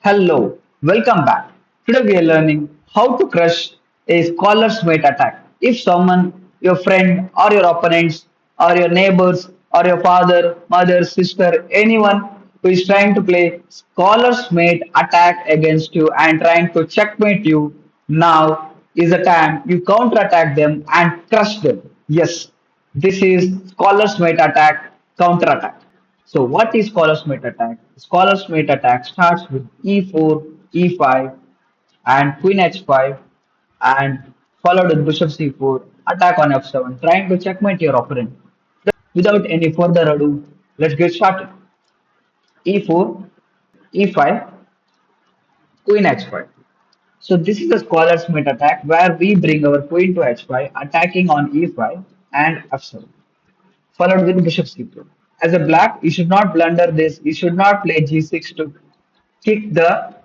Hello, welcome back. Today we are learning how to crush a scholar's mate attack. If someone, your friend or your opponents or your neighbors or your father, mother, sister, anyone who is trying to play scholar's mate attack against you and trying to checkmate you, now is the time you counterattack them and crush them. Yes, this is scholar's mate attack, counterattack. So what is scholar's mate attack? Scholar's mate attack starts with e4, e5, and queen h5, and followed with bishop c4, attack on f7, trying to checkmate your opponent. Without any further ado, let's get started. e4, e5, queen h5. So this is the scholar's mate attack where we bring our queen to h5, attacking on e5 and f7, followed with bishop c4. As a black, you should not blunder this. You should not play g6 to kick the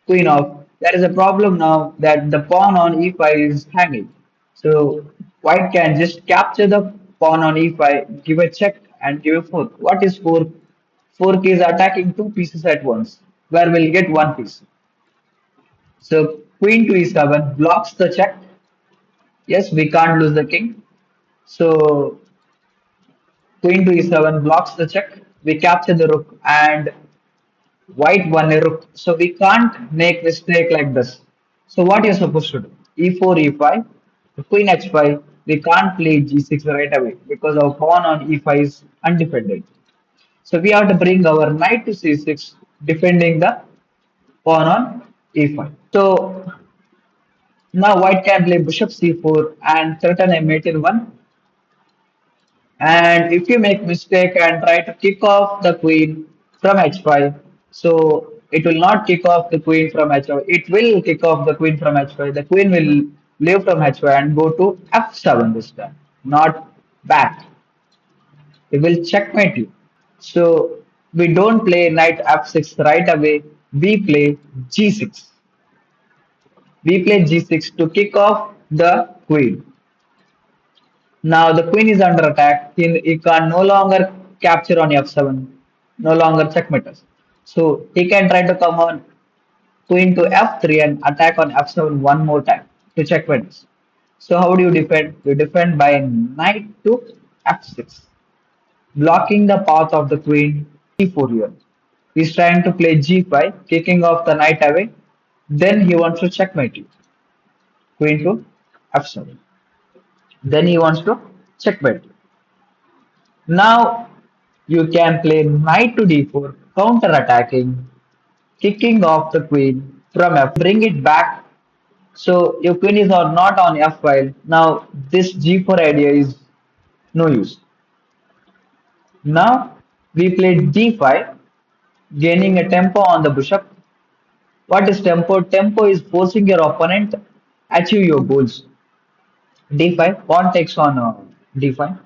queen off. There is a problem now that the pawn on e5 is hanging. So white can just capture the pawn on e5, give a check and give a fork. What is fork? Fork is attacking two pieces at once, where we'll get one piece. So queen to e7 blocks the check. Yes, we can't lose the king. So queen to e7 blocks the check. We capture the rook and white won a rook. So we can't make mistake like this. So what you're supposed to do? E4, e5, queen h5. We can't play g6 right away because our pawn on e5 is undefended. So we have to bring our knight to c6, defending the pawn on e5. So now white can play bishop c4 and threaten a mate in one. And if you make mistake and try to kick off the queen from h5, so it will not kick off the queen from h5. It will kick off the queen from h5. The queen will leave from h5 and go to f7 this time, not back. It will checkmate you. So we don't play knight f6 right away. We play g6. We play g6 to kick off the queen. Now the queen is under attack. He can no longer capture on f7, no longer checkmate us. So he can try to come on queen to f3 and attack on f7 one more time to checkmate us. So how do you defend? You defend by knight to f6, blocking the path of the queen e4 here. He's trying to play g5, kicking off the knight away. Then he wants to checkmate you. Queen to f7. Then he wants to checkmate you. Now you can play knight to d4, counter-attacking, kicking off the queen from f, bring it back. So your queen is not on f file. Now this g4 idea is no use. Now we play d5, gaining a tempo on the bishop. What is tempo? Tempo is forcing your opponent achieve your goals. d5, pawn takes on d5.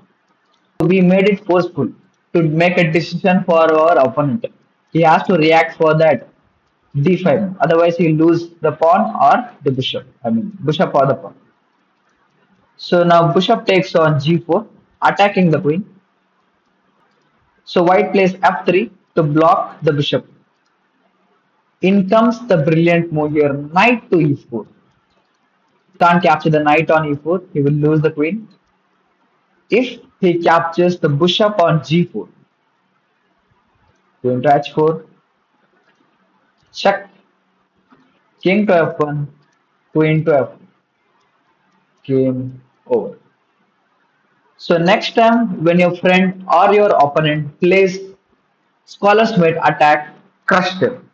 We made it forceful to make a decision for our opponent. He has to react for that d5. Otherwise, he'll lose the pawn or the bishop. I mean, bishop or the pawn. So now bishop takes on g4, attacking the queen. So white plays f3 to block the bishop. In comes the brilliant move here, knight to e4. Can't capture the knight on e4, he will lose the queen. If he captures the bishop on g4, queen to h4, check, king to f1, queen to f1, game over. So next time when your friend or your opponent plays scholar's mate attack, crush them.